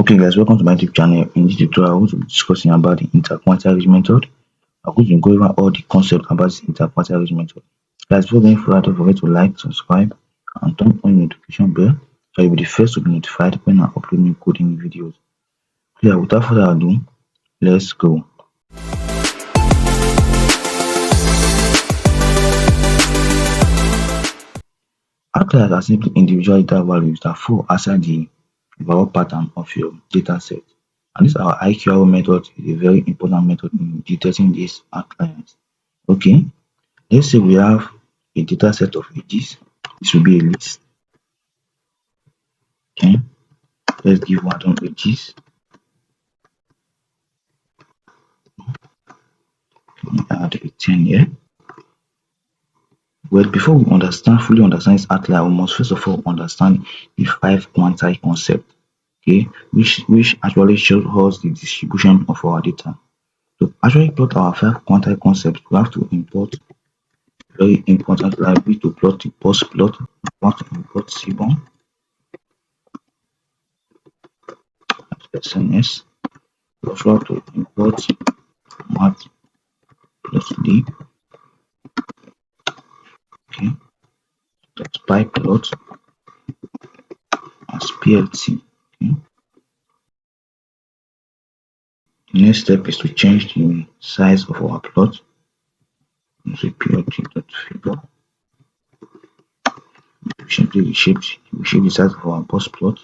Okay guys, welcome to my YouTube channel. In this tutorial, I will be discussing about the interquartile method. I'm going to go over all the concepts about this interquartile method. Guys, before going further, don't forget to like, subscribe, and turn on the notification bell so you'll be the first to be notified when I upload new coding videos. So yeah, without further ado, let's go. Outliers are simply individual data values that fall outside the overall pattern of your data set. And this our IQR method is a very important method in detecting these outliers. Okay, let's say we have a data set of ages. This will be a list. Okay, let's give random ages. Add a 10 here. Well, before we fully understand this outlier, we must first of all understand the 5 quantile concept. Okay, which actually shows us the distribution of our data. To actually plot our 5 quantile concepts, we have to import very important library to plot the post plot. We have to import Seaborn, SNS. We also have to import matplotlib. Okay, that's pyplot as plt. Okay. The next step is to change the size of our plot. So plt.figure. We simply reshape the size of our post plot.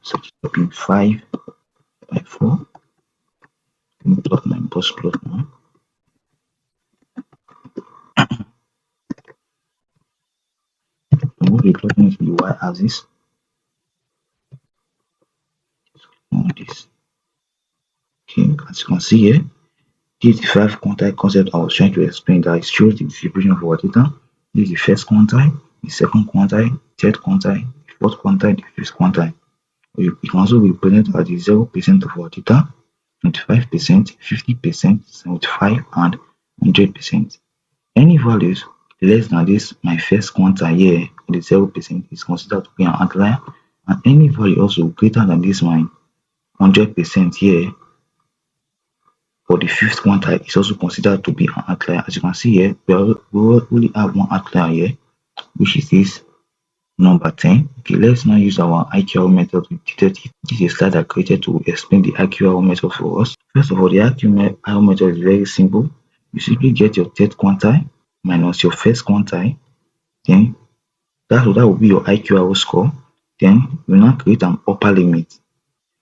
Set it up in 5 by 4. Let me plot my post plot now. Move the plotting to the y-axis. This. Okay, as you can see here, this is the 5 quantile concept I was trying to explain, that it shows the distribution of our data. This is the first quantile, the second quantile, third quantile, the fourth quantile, the fifth quantile. It can also be represented as the 0% of our data, 25%, 50%, 75%, and 100%. Any values less than this, my first quantile here, the 0%, is considered to be an outlier, and any value also greater than this, my 100% here, for the fifth quantile, is also considered to be an outlier. As you can see here, we only have one outlier here, which is this number 10. Okay, let's now use our IQR method to detect it. This is a slide I created to explain the IQR method for us. First of all, the IQR method is very simple. You simply get your third quantile minus your first quantile, then that will be your IQR score. Then you now create an upper limit.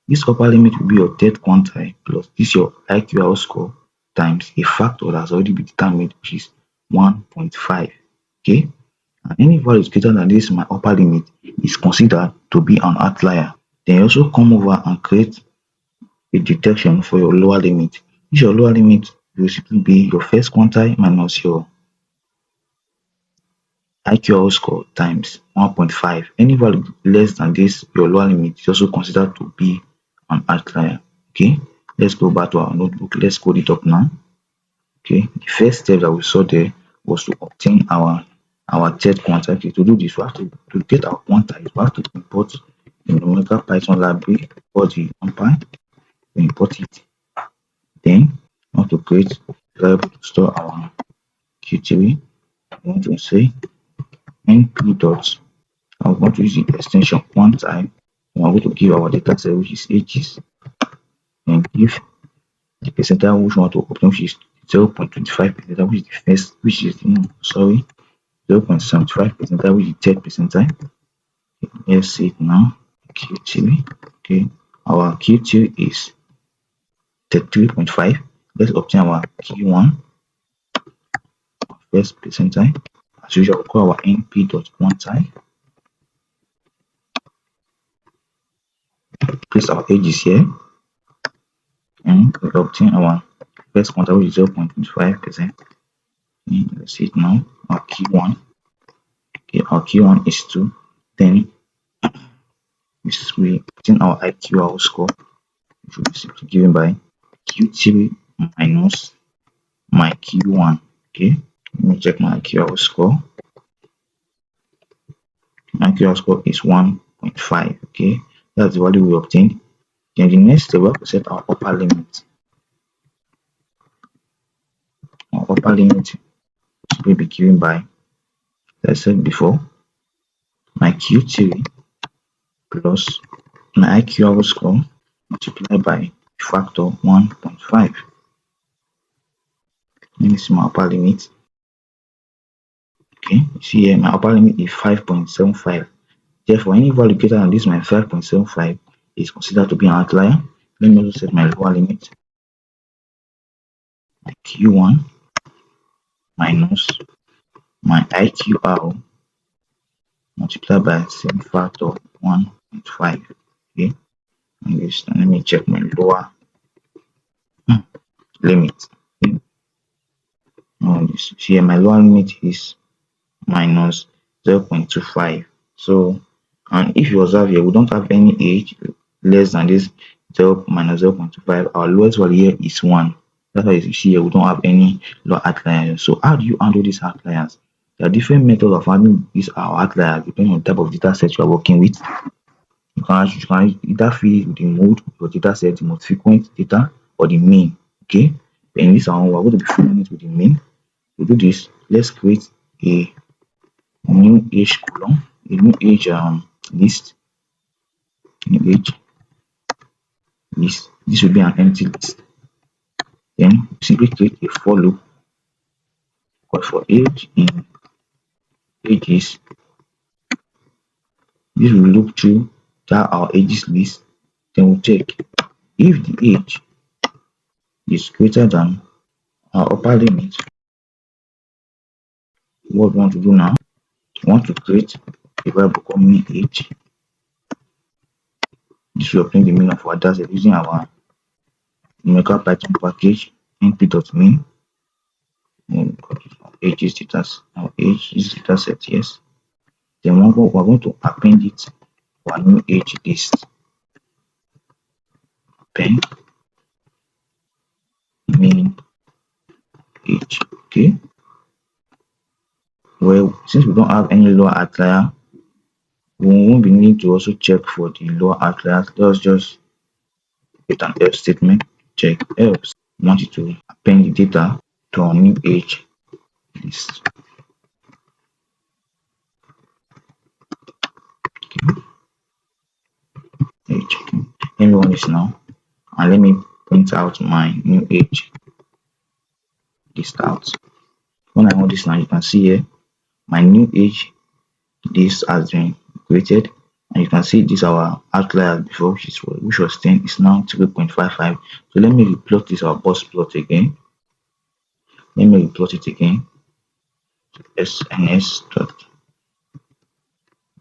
This upper limit will be your third quantile plus this your IQR score times a factor that has already been determined, which is 1.5. Okay, and any value greater than this, my upper limit, is considered to be an outlier. Then you also come over and create a detection for your lower limit. This your lower limit will simply be your first quantile minus your IQR score times 1.5. Any value less than this, your lower limit, is also considered to be an outlier. Okay, let's go back to our notebook. Let's code it up now. Okay, the first step that we saw there was to obtain our third quantile. Okay, to do this, we have to get our quantile, we have to import the numerical Python library or the NumPy. We import it. Then we have to create a variable to store our Q3. I want to say np dot. I want to use the extension quantile. We are going to give our data set, which is ages, and give the percentile which we want to obtain, which is 0.25%, which is the first, which is 0.75%, which is the third percentile. Okay, let's see it now. Q3. Okay, our Q2 is 33.5. Let's obtain our Q1, first percentile. As usual, we'll call our np.quantile. Place our ages here, and we'll obtain our first quantile, which is 0.25%. Let's see it now. Our Q1. Okay, our Q1 is 2. Then we obtain our IQR score, which will be simply given by Q3 minus my Q1. Okay, let me check my IQR score. My IQR score is 1.5. 0.5. Okay, that's the value we obtained. Then the next step, we have to set our upper limit. Our upper limit will be given by, as I said before, my Q3 plus my IQR score multiplied by factor 1.5. Let me see my upper limit. Okay, you see here my upper limit is 5.75. Therefore, any value greater than this my 5.75 is considered to be an outlier. Let me also set my lower limit. My Q1 minus my IQR multiplied by same factor 1.5. Okay, and this, let me check my lower limit. Okay. This here my lower limit is minus 0.25. So, and if you observe here, we don't have any age less than this 0 minus 0.25. Our lowest value here is 1. That's why you see here we don't have any low outliers. So how do you handle these outliers? There are different methods of handling these outliers depending on the type of data set you are working with. You can either feed it with the mode of your data set, the most frequent data, or the mean. Okay, in this one, we're going to be filling it with the mean. To do this, let's create a new age column, a new age list, new age list. This will be an empty list. Then simply create a for loop, because for age in ages, this will loop through that our ages list. Then we'll check if the age is greater than our upper limit. What we want to do now, we want to create a variable called mean age. This will obtain the mean of our data using our numerical Python package np.mean. Age is data, our age is data set, yes. Then we're going to append it to our new age list. Append mean age. Okay. Well, since we don't have any lower outlier, we won't be needing to also check for the lower outliers. Let's just get an else statement. Check else. We want it to append the data to our new age list. Okay. Age. Okay. Let me run this now, and let me print out my new age list out. When I run this now, you can see here my new age list has been created, and you can see this our outlier before, which was 10, is now 3.55. So let me replot this our box plot again. Let me replot it again. SNS dot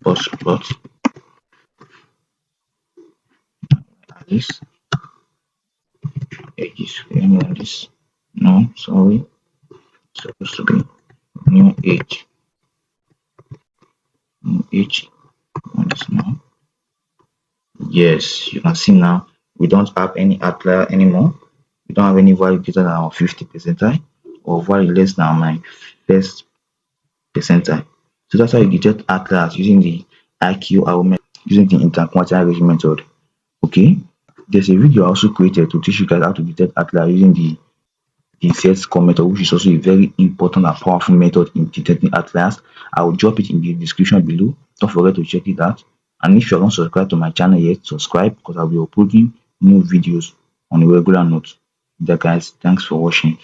box plot this ages. Let me run this. No, sorry, it's supposed to be new age. New age. Run this now. Yes, you can see now we don't have any outlier anymore. We don't have any value greater than our 50 percentile or value less than my first percentile. So that's how you detect outliers using the IQR method, using the interquartile range method. Okay, there's a video I also created to teach you guys how to detect outliers using the insert score method, which is also a very important and powerful method in detecting outliers. I will drop it in the description below. Don't forget to check it out. And if you are not subscribed to my channel yet, subscribe, because I'll be uploading new videos on a regular note. Yeah, guys, thanks for watching.